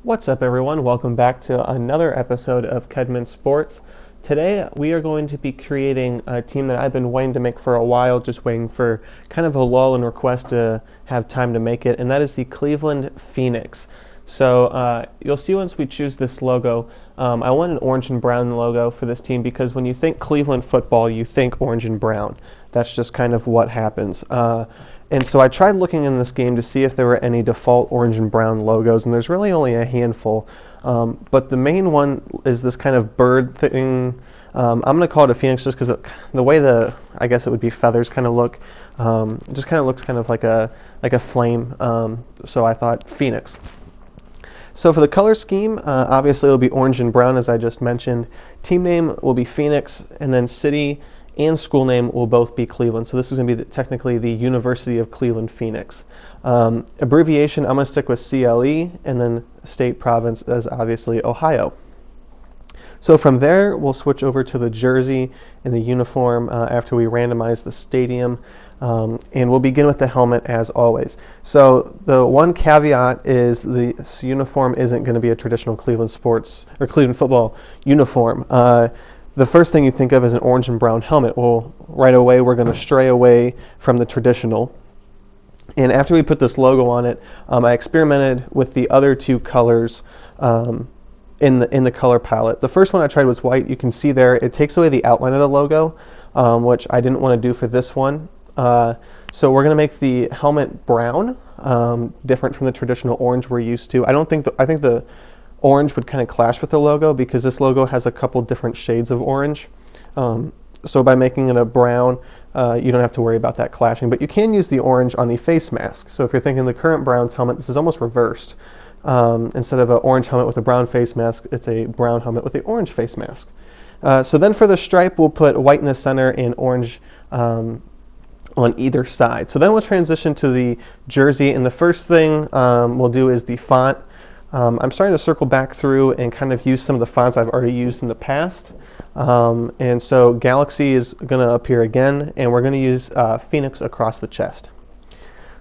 What's up, everyone? Welcome back to another episode of Kedman Sports. Today we are going to be creating a team that I've been waiting to make for a while, just waiting for kind of a lull and request to have time to make it, and that is the Cleveland Phoenix. So you'll see once we choose this logo, I want an orange and brown logo for this team because when you think Cleveland football, you think orange and brown. That's just kind of what happens. And so I tried looking in this game to see if there were any default orange and brown logos, and there's really only a handful. But the main one is this kind of bird thing. I'm going to call it a phoenix just because the way I guess it would be feathers kind of look, it just kind of looks kind of like a flame. So I thought phoenix. So for the color scheme, obviously it'll be orange and brown as I just mentioned. Team name will be Phoenix, and then city and school name will both be Cleveland. So this is going to be technically the University of Cleveland Phoenix. Abbreviation, I'm going to stick with CLE, and then state province as obviously Ohio. So from there, we'll switch over to the jersey and the uniform after we randomize the stadium. And we'll begin with the helmet as always. So the one caveat is this uniform isn't going to be a traditional Cleveland sports or Cleveland football uniform. The first thing you think of is an orange and brown helmet. Well, right away we're going to stray away from the traditional. And after we put this logo on it, I experimented with the other two colors in the color palette. The first one I tried was white. You can see there it takes away the outline of the logo, which I didn't want to do for this one. So we're going to make the helmet brown, different from the traditional orange we're used to. I think the orange would kind of clash with the logo because this logo has a couple different shades of orange. So by making it a brown, you don't have to worry about that clashing. But you can use the orange on the face mask. So if you're thinking the current Browns helmet, this is almost reversed. Instead of an orange helmet with a brown face mask, it's a brown helmet with an orange face mask. So then for the stripe, we'll put white in the center and orange on either side. So then we'll transition to the jersey, and the first thing we'll do is the font. I'm starting to circle back through and kind of use some of the fonts I've already used in the past. And so Galaxy is going to appear again, and we're going to use Phoenix across the chest.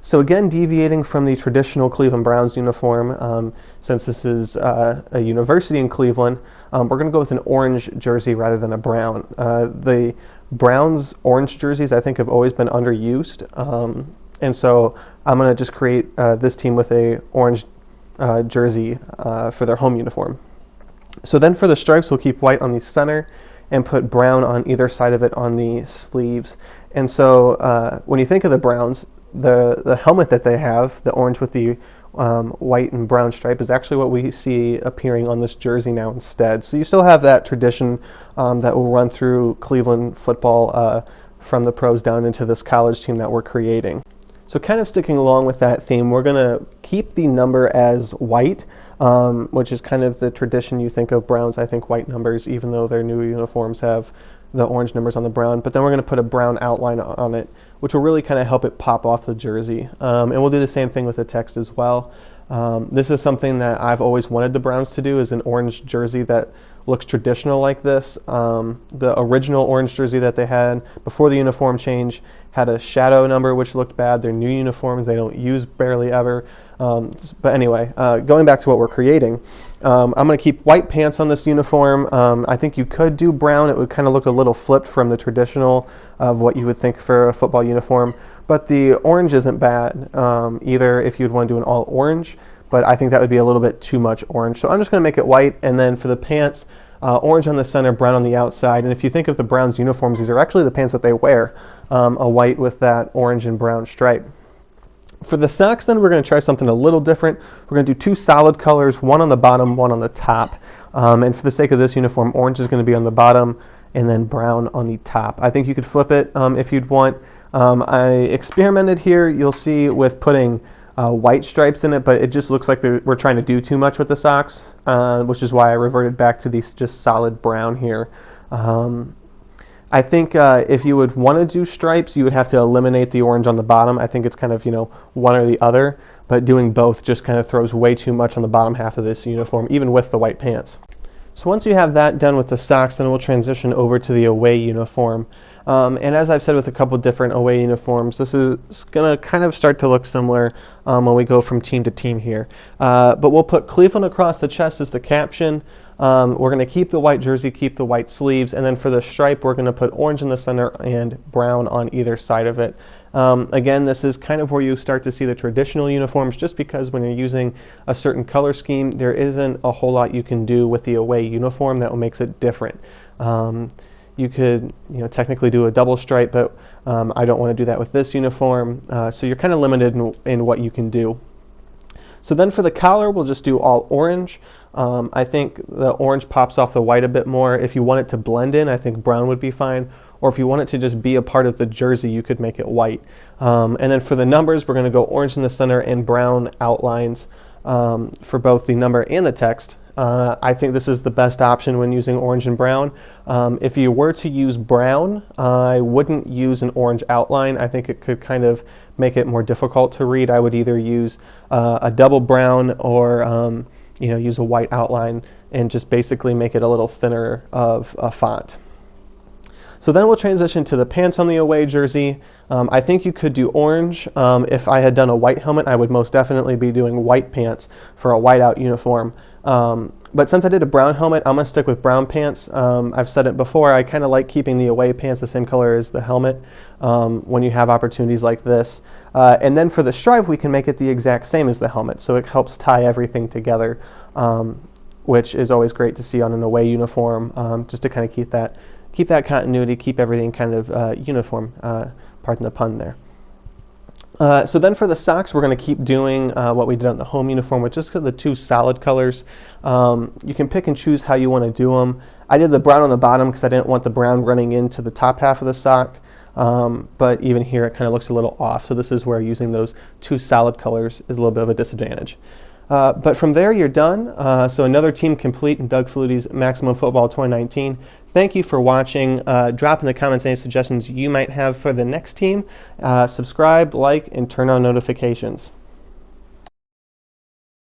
So again, deviating from the traditional Cleveland Browns uniform, since this is a university in Cleveland, we're going to go with an orange jersey rather than a brown. The Browns orange jerseys I think have always been underused, and so I'm going to just create this team with a orange jersey for their home uniform. So then for the stripes, we'll keep white on the center and put brown on either side of it on the sleeves. And so when you think of the Browns, the helmet that they have, the orange with the white and brown stripe, is actually what we see appearing on this jersey now instead. So you still have that tradition that will run through Cleveland football from the pros down into this college team that we're creating. So kind of sticking along with that theme, we're going to keep the number as white, which is kind of the tradition you think of Browns. I think white numbers, even though their new uniforms have the orange numbers on the brown. But then we're going to put a brown outline on it, which will really kind of help it pop off the jersey. And we'll do the same thing with the text as well. This is something that I've always wanted the Browns to do, is an orange jersey that looks traditional like this. The original orange jersey that they had before the uniform change had a shadow number which looked bad. Their new uniforms they don't use barely ever. But anyway, going back to what we're creating, I'm going to keep white pants on this uniform. I think you could do brown. It would kind of look a little flipped from the traditional of what you would think for a football uniform. But the orange isn't bad either if you'd want to do an all orange. But I think that would be a little bit too much orange. So I'm just going to make it white, and then for the pants, orange on the center, brown on the outside. And if you think of the Browns uniforms, these are actually the pants that they wear, a white with that orange and brown stripe. For the socks, then, we're going to try something a little different. We're going to do two solid colors, one on the bottom, one on the top. And for the sake of this uniform, orange is going to be on the bottom and then brown on the top. I think you could flip it if you'd want. I experimented here, you'll see, with putting white stripes in it, but it just looks like we're trying to do too much with the socks, which is why I reverted back to these just solid brown here. I think if you would want to do stripes, you would have to eliminate the orange on the bottom. I think it's kind of, one or the other, but doing both just kind of throws way too much on the bottom half of this uniform, even with the white pants. So once you have that done with the socks, then we'll transition over to the away uniform. And as I've said with a couple different away uniforms, this is going to kind of start to look similar when we go from team to team here. But we'll put Cleveland across the chest as the caption. We're going to keep the white jersey, keep the white sleeves, and then for the stripe, we're going to put orange in the center and brown on either side of it. Again, this is kind of where you start to see the traditional uniforms, just because when you're using a certain color scheme, there isn't a whole lot you can do with the away uniform that makes it different. You could, technically do a double stripe, but I don't want to do that with this uniform. So you're kind of limited in what you can do. So then for the collar, we'll just do all orange. I think the orange pops off the white a bit more. If you want it to blend in, I think brown would be fine. Or if you want it to just be a part of the jersey, you could make it white. And then for the numbers, we're going to go orange in the center and brown outlines for both the number and the text. I think this is the best option when using orange and brown. If you were to use brown, I wouldn't use an orange outline. I think it could kind of make it more difficult to read. I would either use a double brown or use a white outline and just basically make it a little thinner of a font. So then we'll transition to the pants on the away jersey. I think you could do orange. If I had done a white helmet, I would most definitely be doing white pants for a whiteout uniform. But since I did a brown helmet, I'm going to stick with brown pants. I've said it before, I kind of like keeping the away pants the same color as the helmet when you have opportunities like this. And then for the stripe, we can make it the exact same as the helmet, so it helps tie everything together, which is always great to see on an away uniform, just to kind of keep that continuity, keep everything kind of uniform, pardon the pun there. So then for the socks, we're going to keep doing what we did on the home uniform, with just the two solid colors. You can pick and choose how you want to do them. I did the brown on the bottom because I didn't want the brown running into the top half of the sock, but even here it kind of looks a little off. So this is where using those two solid colors is a little bit of a disadvantage. But from there, you're done. So another team complete in Doug Flutie's Maximum Football 2019. Thank you for watching. Drop in the comments any suggestions you might have for the next team. Subscribe, like, and turn on notifications.